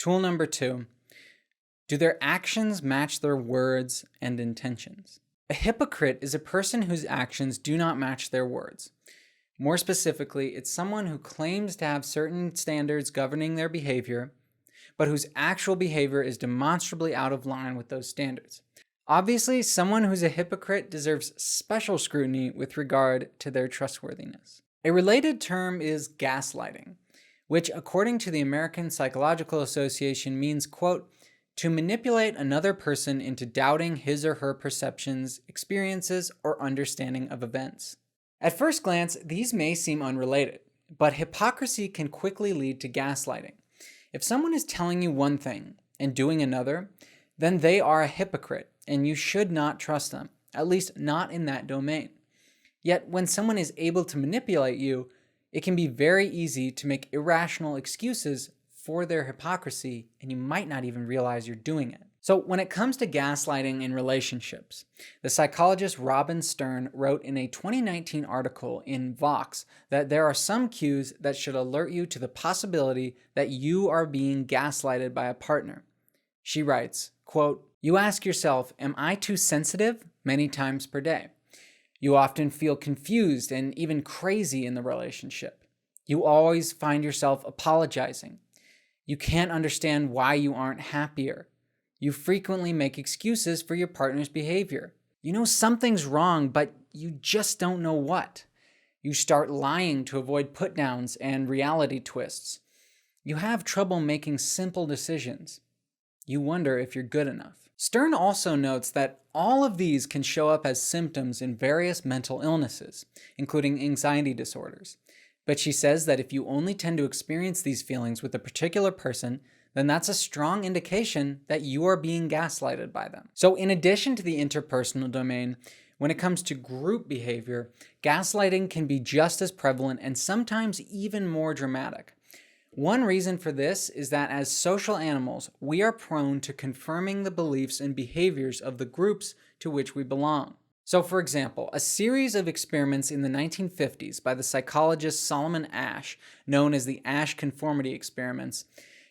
Tool number 2, do their actions match their words and intentions? A hypocrite is a person whose actions do not match their words. More specifically, it's someone who claims to have certain standards governing their behavior, but whose actual behavior is demonstrably out of line with those standards. Obviously, someone who's a hypocrite deserves special scrutiny with regard to their trustworthiness. A related term is gaslighting, which according to the American Psychological Association means, quote, to manipulate another person into doubting his or her perceptions, experiences, or understanding of events. At first glance, these may seem unrelated, but hypocrisy can quickly lead to gaslighting. If someone is telling you one thing and doing another, then they are a hypocrite, and you should not trust them, at least not in that domain. Yet when someone is able to manipulate you, it can be very easy to make irrational excuses for their hypocrisy, and you might not even realize you're doing it. So when it comes to gaslighting in relationships, the psychologist Robin Stern wrote in a 2019 article in Vox that there are some cues that should alert you to the possibility that you are being gaslighted by a partner. She writes, quote, you ask yourself, am I too sensitive? Many times per day. You often feel confused and even crazy in the relationship. You always find yourself apologizing. You can't understand why you aren't happier. You frequently make excuses for your partner's behavior. You know something's wrong, but you just don't know what. You start lying to avoid put-downs and reality twists. You have trouble making simple decisions. You wonder if you're good enough. Stern also notes that all of these can show up as symptoms in various mental illnesses, including anxiety disorders. But she says that if you only tend to experience these feelings with a particular person, then that's a strong indication that you are being gaslighted by them. So in addition to the interpersonal domain, when it comes to group behavior, gaslighting can be just as prevalent and sometimes even more dramatic. One reason for this is that as social animals, we are prone to confirming the beliefs and behaviors of the groups to which we belong. So for example, a series of experiments in the 1950s by the psychologist Solomon Asch, known as the Asch conformity experiments,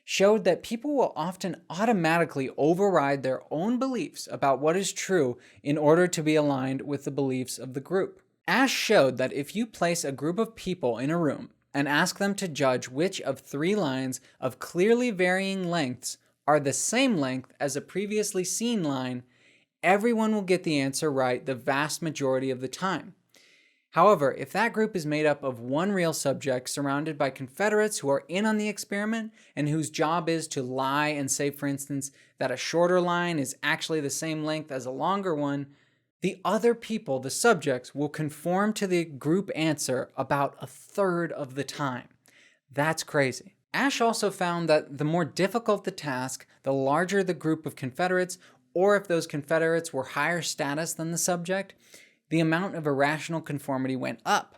showed that people will often automatically override their own beliefs about what is true in order to be aligned with the beliefs of the group. Asch showed that if you place a group of people in a room and ask them to judge which of 3 lines of clearly varying lengths are the same length as a previously seen line, everyone will get the answer right the vast majority of the time. However, if that group is made up of one real subject surrounded by Confederates who are in on the experiment and whose job is to lie and say, for instance, that a shorter line is actually the same length as a longer one, the other people, the subjects, will conform to the group answer about 1/3 of the time. That's crazy. Asch also found that the more difficult the task, the larger the group of Confederates, or if those Confederates were higher status than the subject, the amount of irrational conformity went up.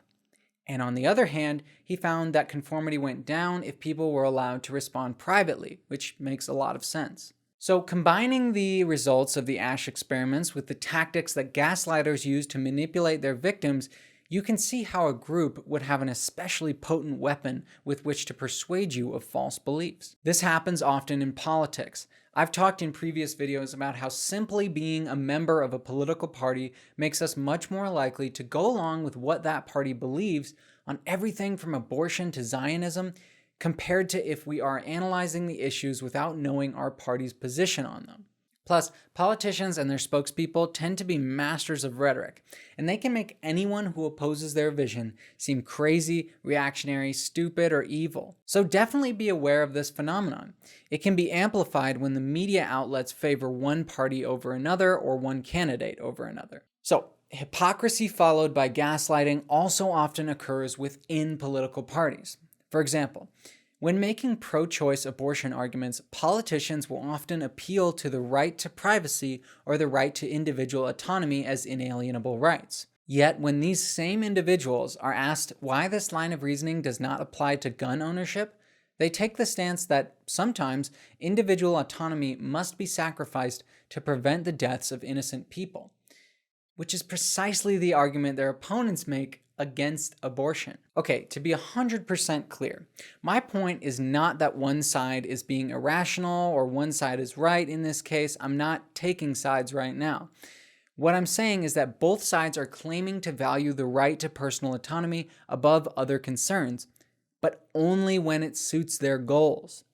And on the other hand, he found that conformity went down if people were allowed to respond privately, which makes a lot of sense. So combining the results of the Asch experiments with the tactics that gaslighters use to manipulate their victims, you can see how a group would have an especially potent weapon with which to persuade you of false beliefs. This happens often in politics. I've talked in previous videos about how simply being a member of a political party makes us much more likely to go along with what that party believes on everything from abortion to Zionism, compared to if we are analyzing the issues without knowing our party's position on them. Plus, politicians and their spokespeople tend to be masters of rhetoric, and they can make anyone who opposes their vision seem crazy, reactionary, stupid, or evil. So definitely be aware of this phenomenon. It can be amplified when the media outlets favor one party over another or one candidate over another. So, hypocrisy followed by gaslighting also often occurs within political parties. For example, when making pro-choice abortion arguments, politicians will often appeal to the right to privacy or the right to individual autonomy as inalienable rights. Yet, when these same individuals are asked why this line of reasoning does not apply to gun ownership, they take the stance that sometimes individual autonomy must be sacrificed to prevent the deaths of innocent people, which is precisely the argument their opponents make against abortion. Okay, to be 100% clear, my point is not that one side is being irrational or one side is right in this case. I'm not taking sides right now. What I'm saying is that both sides are claiming to value the right to personal autonomy above other concerns, but only when it suits their goals.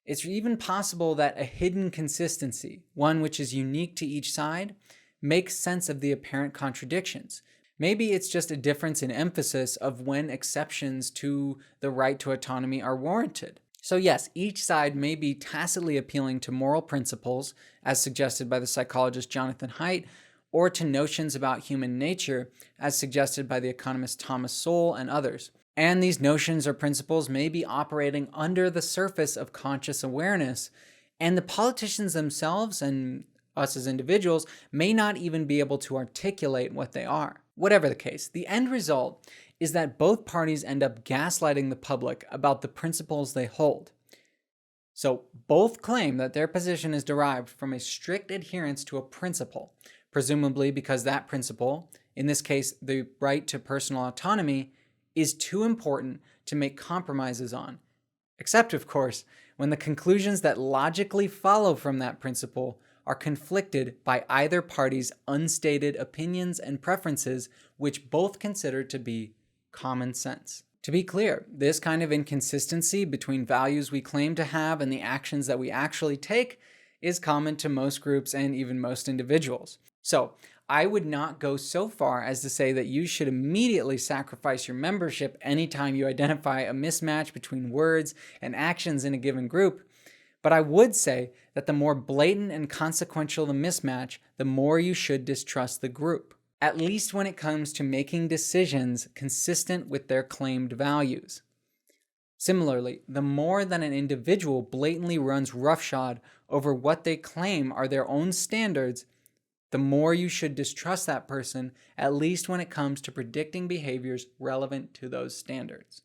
It's even possible that a hidden consistency, one which is unique to each side, makes sense of the apparent contradictions. Maybe it's just a difference in emphasis of when exceptions to the right to autonomy are warranted. So yes, each side may be tacitly appealing to moral principles, as suggested by the psychologist Jonathan Haidt, or to notions about human nature, as suggested by the economist Thomas Sowell and others. And these notions or principles may be operating under the surface of conscious awareness, and the politicians themselves and us as individuals may not even be able to articulate what they are. Whatever the case, the end result is that both parties end up gaslighting the public about the principles they hold. So both claim that their position is derived from a strict adherence to a principle, presumably because that principle, in this case the right to personal autonomy, is too important to make compromises on. Except, of course, when the conclusions that logically follow from that principle are conflicted by either party's unstated opinions and preferences, which both consider to be common sense. To be clear, this kind of inconsistency between values we claim to have and the actions that we actually take is common to most groups and even most individuals. So, I would not go so far as to say that you should immediately sacrifice your membership anytime you identify a mismatch between words and actions in a given group. But I would say that the more blatant and consequential the mismatch, the more you should distrust the group, at least when it comes to making decisions consistent with their claimed values. Similarly, the more that an individual blatantly runs roughshod over what they claim are their own standards, the more you should distrust that person, at least when it comes to predicting behaviors relevant to those standards.